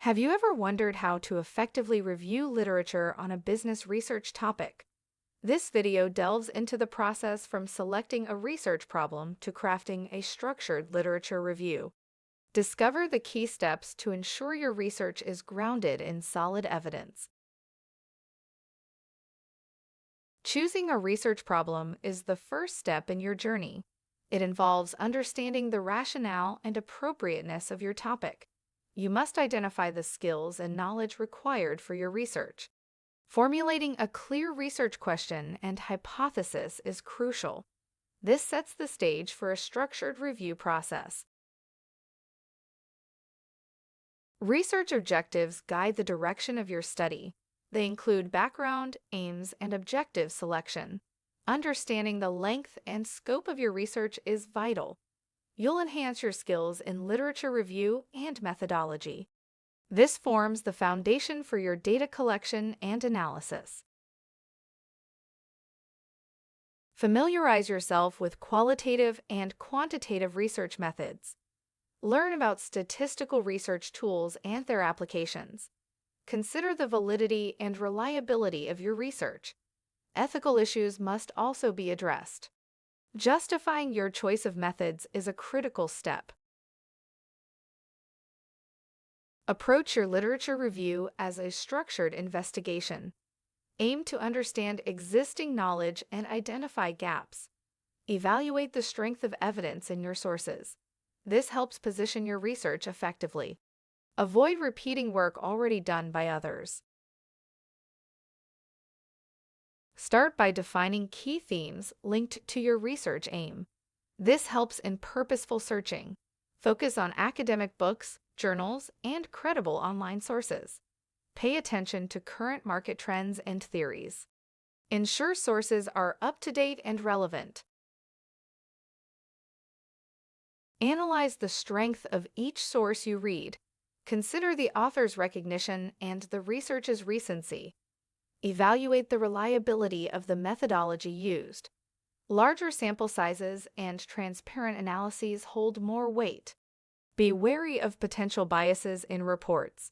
Have you ever wondered how to effectively review literature on a business research topic? This video delves into the process from selecting a research problem to crafting a structured literature review. Discover the key steps to ensure your research is grounded in solid evidence. Choosing a research problem is the first step in your journey. It involves understanding the rationale and appropriateness of your topic. You must identify the skills and knowledge required for your research. Formulating a clear research question and hypothesis is crucial. This sets the stage for a structured review process. Research objectives guide the direction of your study. They include background, aims, and objective selection. Understanding the length and scope of your research is vital. You'll enhance your skills in literature review and methodology. This forms the foundation for your data collection and analysis. Familiarize yourself with qualitative and quantitative research methods. Learn about statistical research tools and their applications. Consider the validity and reliability of your research. Ethical issues must also be addressed. Justifying your choice of methods is a critical step. Approach your literature review as a structured investigation. Aim to understand existing knowledge and identify gaps. Evaluate the strength of evidence in your sources. This helps position your research effectively. Avoid repeating work already done by others. Start by defining key themes linked to your research aim. This helps in purposeful searching. Focus on academic books, journals, and credible online sources. Pay attention to current market trends and theories. Ensure sources are up-to-date and relevant. Analyze the strength of each source you read. Consider the author's recognition and the research's recency. Evaluate the reliability of the methodology used. Larger sample sizes and transparent analyses hold more weight. Be wary of potential biases in reports.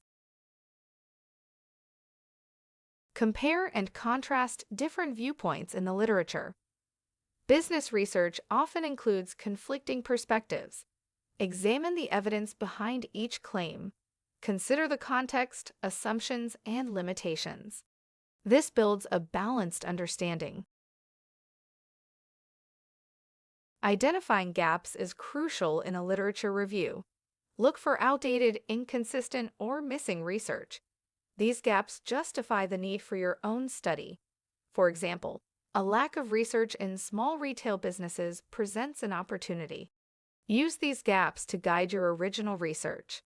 Compare and contrast different viewpoints in the literature. Business research often includes conflicting perspectives. Examine the evidence behind each claim. Consider the context, assumptions, and limitations. This builds a balanced understanding. Identifying gaps is crucial in a literature review. Look for outdated, inconsistent, or missing research. These gaps justify the need for your own study. For example, a lack of research in small retail businesses presents an opportunity. Use these gaps to guide your original research.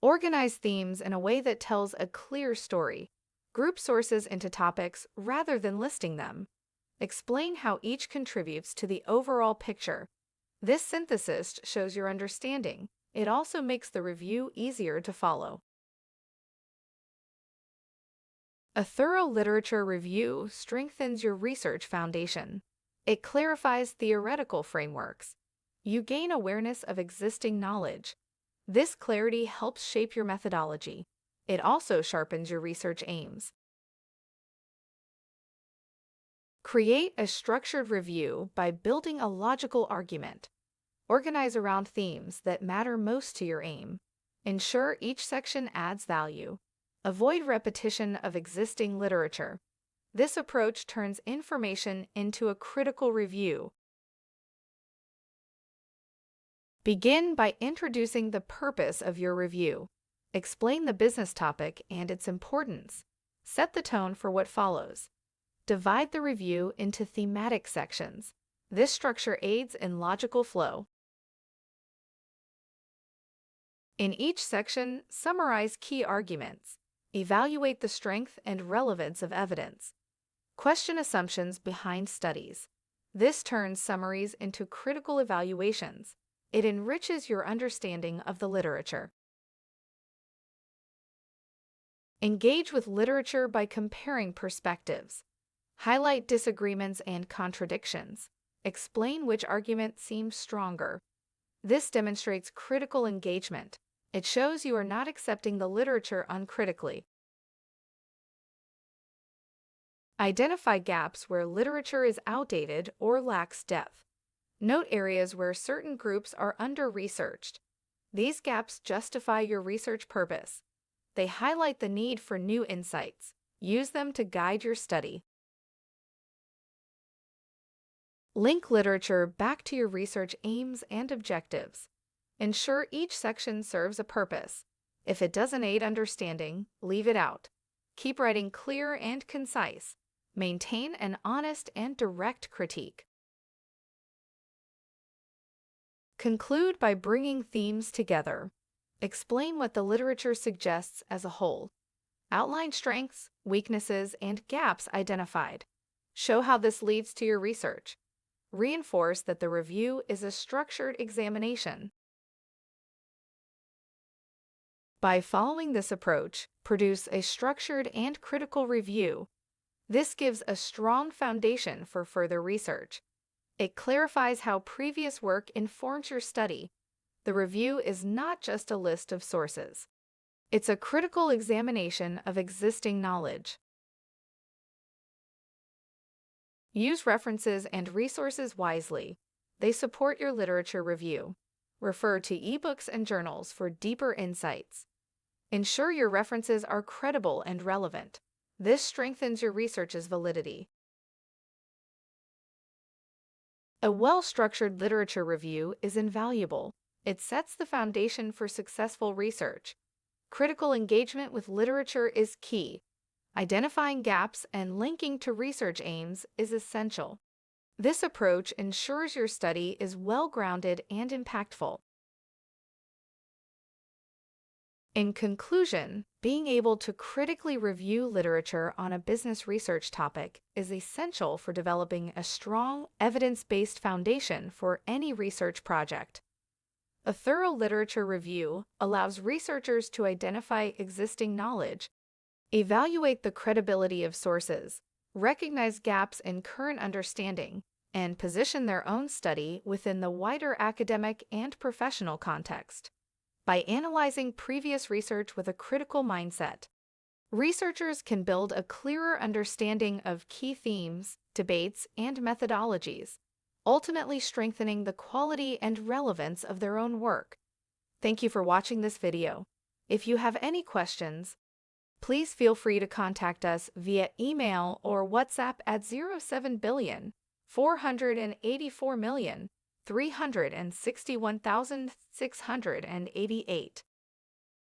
Organize themes in a way that tells a clear story. Group sources into topics rather than listing them. Explain how each contributes to the overall picture. This synthesis shows your understanding. It also makes the review easier to follow. A thorough literature review strengthens your research foundation. It clarifies theoretical frameworks. You gain awareness of existing knowledge. This clarity helps shape your methodology. It also sharpens your research aims. Create a structured review by building a logical argument. Organize around themes that matter most to your aim. Ensure each section adds value. Avoid repetition of existing literature. This approach turns information into a critical review. Begin by introducing the purpose of your review. Explain the business topic and its importance. Set the tone for what follows. Divide the review into thematic sections. This structure aids in logical flow. In each section, summarize key arguments. Evaluate the strength and relevance of evidence. Question assumptions behind studies. This turns summaries into critical evaluations. It enriches your understanding of the literature. Engage with literature by comparing perspectives. Highlight disagreements and contradictions. Explain which argument seems stronger. This demonstrates critical engagement. It shows you are not accepting the literature uncritically. Identify gaps where literature is outdated or lacks depth. Note areas where certain groups are under-researched. These gaps justify your research purpose. They highlight the need for new insights. Use them to guide your study. Link literature back to your research aims and objectives. Ensure each section serves a purpose. If it doesn't aid understanding, leave it out. Keep writing clear and concise. Maintain an honest and direct critique. Conclude by bringing themes together. Explain what the literature suggests as a whole. Outline strengths, weaknesses, and gaps identified. Show how this leads to your research. Reinforce that the review is a structured examination. By following this approach, produce a structured and critical review. This gives a strong foundation for further research. It clarifies how previous work informs your study. The review is not just a list of sources. It's a critical examination of existing knowledge. Use references and resources wisely. They support your literature review. Refer to ebooks and journals for deeper insights. Ensure your references are credible and relevant. This strengthens your research's validity. A well-structured literature review is invaluable. It sets the foundation for successful research. Critical engagement with literature is key. Identifying gaps and linking to research aims is essential. This approach ensures your study is well-grounded and impactful. In conclusion, being able to critically review literature on a business research topic is essential for developing a strong, evidence-based foundation for any research project. A thorough literature review allows researchers to identify existing knowledge, evaluate the credibility of sources, recognize gaps in current understanding, and position their own study within the wider academic and professional context. By analyzing previous research with a critical mindset, researchers can build a clearer understanding of key themes, debates, and methodologies, ultimately strengthening the quality and relevance of their own work. Thank you for watching this video. If you have any questions, please feel free to contact us via email or WhatsApp at 07,484,361,688.